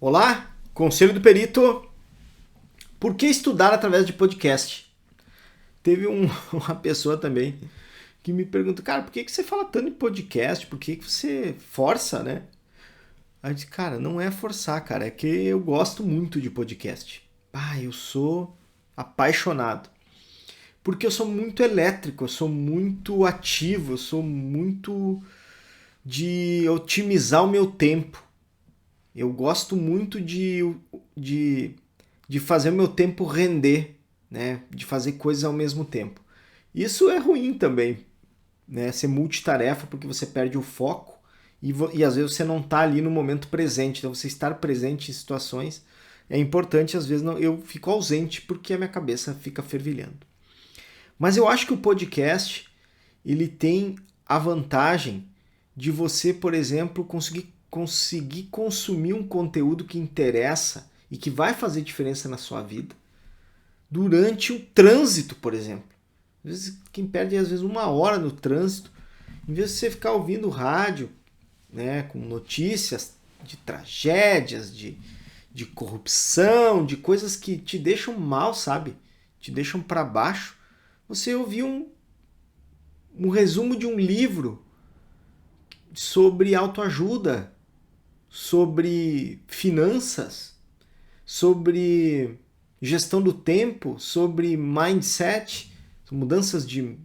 Olá, Conselho do Perito. Por que estudar através de podcast? Teve uma pessoa também que me pergunta, cara, por que você fala tanto em podcast? Por que você força, né? Aí eu disse, cara, não é forçar, cara, é que eu gosto muito de podcast. Eu sou apaixonado. Porque eu sou muito elétrico, eu sou muito ativo, eu sou muito de otimizar o meu tempo. Eu gosto muito de, de fazer o meu tempo render, né? De fazer coisas ao mesmo tempo. Isso é ruim também, né? Ser multitarefa porque você perde o foco e às vezes você não está ali no momento presente. Então você estar presente em situações é importante. Às vezes eu fico ausente porque a minha cabeça fica fervilhando. Mas eu acho que o podcast ele tem a vantagem de você, por exemplo, conseguir consumir um conteúdo que interessa e que vai fazer diferença na sua vida durante o trânsito, por exemplo. Às vezes, quem perde às vezes 1 hora no trânsito, em vez de você ficar ouvindo rádio, né, com notícias de tragédias, de corrupção, de coisas que te deixam mal, sabe? Te deixam para baixo. Você ouvir um resumo de um livro sobre autoajuda, sobre finanças, sobre gestão do tempo, sobre mindset, mudanças de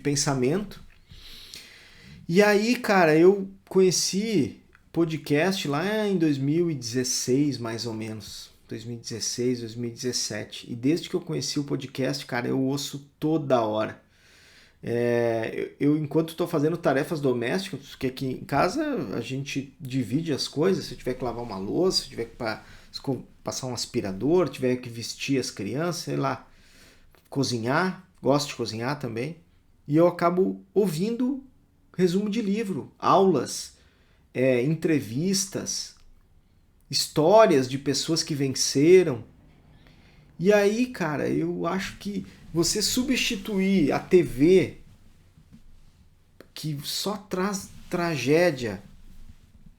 pensamento. E aí, cara, eu conheci podcast lá em 2016, mais ou menos. 2016, 2017. E desde que eu conheci o podcast, cara, eu ouço toda hora. Eu enquanto estou fazendo tarefas domésticas, porque aqui em casa a gente divide as coisas, se eu tiver que lavar uma louça, se eu tiver que passar um aspirador, tiver que vestir as crianças, sei lá, cozinhar, gosto de cozinhar também, e eu acabo ouvindo resumo de livro, aulas, entrevistas, histórias de pessoas que venceram. E aí, cara, eu acho que você substituir a TV, que só traz tragédia,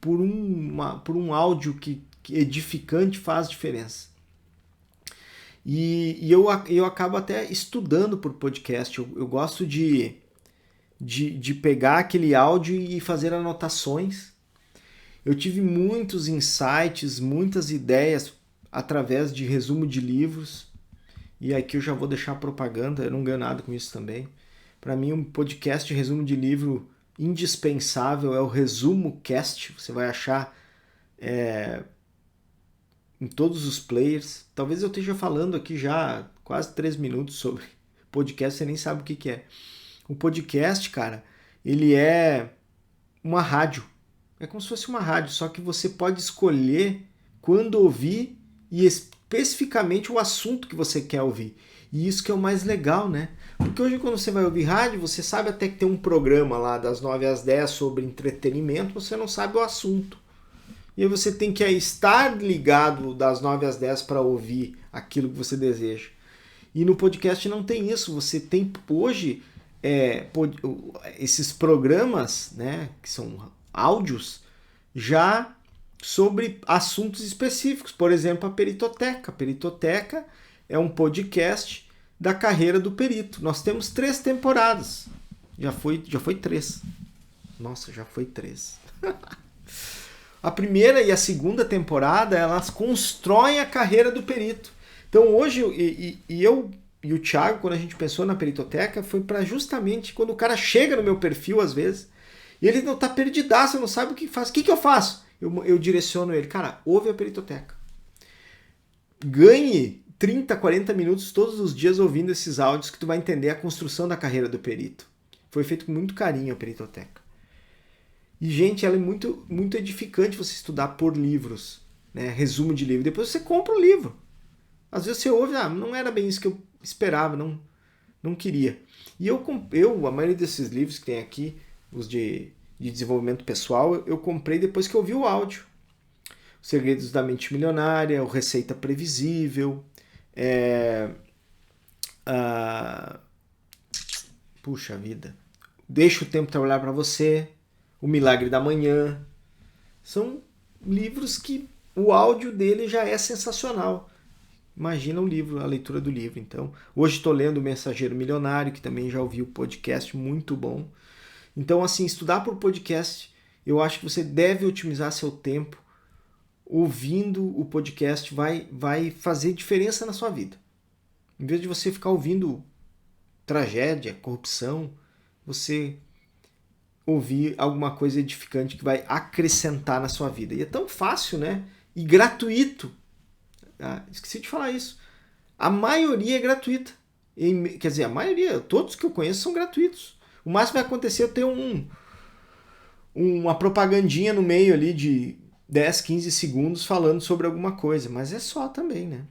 por um áudio que edificante, faz diferença. E eu acabo até estudando por podcast. Eu gosto de pegar aquele áudio e fazer anotações. Eu tive muitos insights, muitas ideias através de resumo de livros. E aqui eu já vou deixar a propaganda, eu não ganho nada com isso também. Para mim, um podcast de resumo de livro indispensável é o Resumo Cast. Você vai achar em todos os players. Talvez eu esteja falando aqui já quase 3 minutos sobre podcast, você nem sabe o que é. O podcast, cara, ele é uma rádio. É como se fosse uma rádio, só que você pode escolher quando ouvir e especificamente o assunto que você quer ouvir. E isso que é o mais legal, né? Porque hoje quando você vai ouvir rádio, você sabe até que tem um programa lá das 9 às 10 sobre entretenimento, você não sabe o assunto. E aí você tem que estar ligado das 9 às 10 para ouvir aquilo que você deseja. E no podcast não tem isso. Você tem hoje esses programas, né, que são áudios, já sobre assuntos específicos. Por exemplo, a Peritoteca. A Peritoteca é um podcast da carreira do perito. Nós temos 3 temporadas. Já foi 3. Nossa, já foi 3. A primeira e a segunda temporada, elas constroem a carreira do perito. Então hoje, eu e o Thiago, quando a gente pensou na Peritoteca, foi para justamente quando o cara chega no meu perfil, às vezes, e ele não tá perdidaço, não sabe o que faz. O que eu faço? Eu direciono ele, cara, ouve a Peritoteca. Ganhe 30, 40 minutos todos os dias ouvindo esses áudios que tu vai entender a construção da carreira do perito. Foi feito com muito carinho a Peritoteca. E, gente, ela é muito, muito edificante você estudar por livros, né? Resumo de livro. Depois você compra o livro. Às vezes você ouve, não era bem isso que eu esperava, não queria. E a maioria desses livros que tem aqui, os de desenvolvimento pessoal, eu comprei depois que eu ouvi o áudio. Os Segredos da Mente Milionária, o Receita Previsível, puxa vida, Deixa o Tempo Trabalhar para Você, O Milagre da Manhã. São livros que o áudio dele já é sensacional. Imagina o livro, a leitura do livro. Então, hoje estou lendo O Mensageiro Milionário, que também já ouvi o podcast, muito bom. Então, assim, estudar por podcast, eu acho que você deve otimizar seu tempo. Ouvindo o podcast vai fazer diferença na sua vida. Em vez de você ficar ouvindo tragédia, corrupção, você ouvir alguma coisa edificante que vai acrescentar na sua vida. E é tão fácil, né? E gratuito. Esqueci de falar isso. A maioria é gratuita. Quer dizer, a maioria, todos que eu conheço são gratuitos. O máximo que vai acontecer é ter uma propagandinha no meio ali de 10, 15 segundos falando sobre alguma coisa. Mas é só também, né?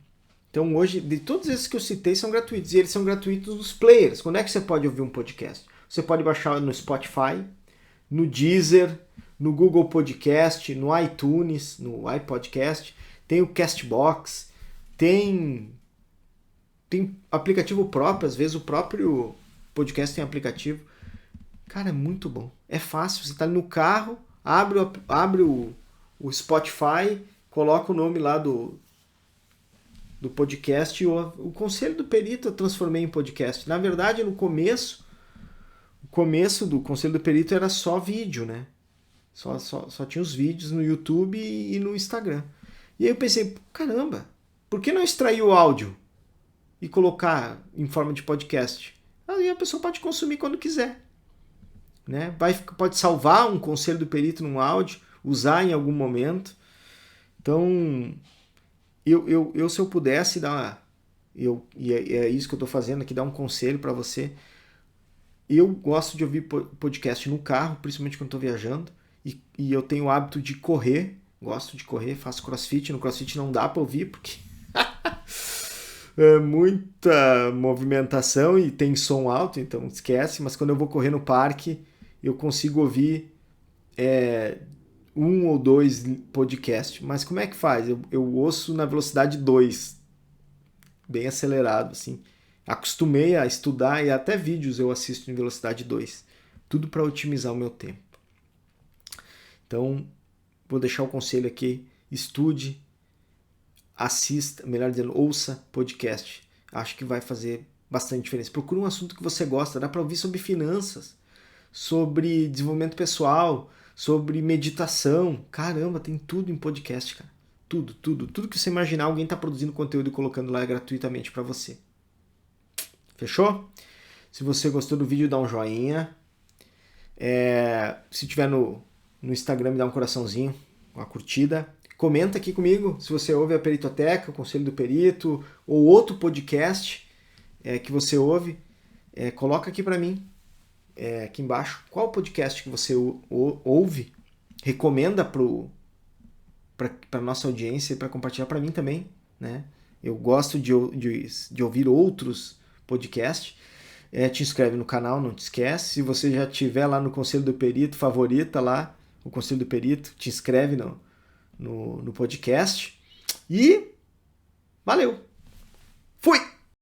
Então hoje, de todos esses que eu citei, são gratuitos. E eles são gratuitos nos players. Quando é que você pode ouvir um podcast? Você pode baixar no Spotify, no Deezer, no Google Podcast, no iTunes, no iPodcast. Tem o Castbox, tem aplicativo próprio, às vezes o próprio podcast tem aplicativo. Cara, é muito bom. É fácil, você está no carro, abre o Spotify, coloca o nome lá do podcast. O Conselho do Perito eu transformei em podcast. Na verdade, no começo do Conselho do Perito era só vídeo, né? Só tinha os vídeos no YouTube e no Instagram. E aí eu pensei, caramba, por que não extrair o áudio e colocar em forma de podcast? Aí a pessoa pode consumir quando quiser. Né? Pode salvar um Conselho do Perito num áudio, usar em algum momento. Então, eu se eu pudesse dar e é isso que eu estou fazendo aqui, dar um conselho para você. Eu gosto de ouvir podcast no carro, principalmente quando estou viajando, e eu tenho o hábito de correr. Gosto de correr, faço crossfit. No crossfit não dá para ouvir, porque é muita movimentação e tem som alto, então esquece. Mas quando eu vou correr no parque, eu consigo ouvir um ou dois podcasts. Mas como é que faz? Eu ouço na velocidade 2, bem acelerado, assim. Acostumei a estudar e até vídeos eu assisto em velocidade 2. Tudo para otimizar o meu tempo. Então, vou deixar o conselho aqui, estude, assista, melhor dizendo, ouça podcast. Acho que vai fazer bastante diferença. Procure um assunto que você gosta, dá para ouvir sobre finanças, sobre desenvolvimento pessoal, sobre meditação. Caramba, tem tudo em podcast, cara. Tudo que você imaginar, alguém está produzindo conteúdo e colocando lá gratuitamente para você. Fechou? Se você gostou do vídeo, dá um joinha. Se tiver no Instagram, me dá um coraçãozinho, uma curtida. Comenta aqui comigo se você ouve a Peritoteca, o Conselho do Perito, ou outro podcast que você ouve. Coloca aqui para mim, aqui embaixo, qual podcast que você ouve. Recomenda para nossa audiência e para compartilhar para mim também. Né? Eu gosto de ouvir outros podcasts. Te inscreve no canal, não te esquece. Se você já estiver lá no Conselho do Perito, favorita lá o Conselho do Perito, te inscreve no podcast. E valeu! Fui!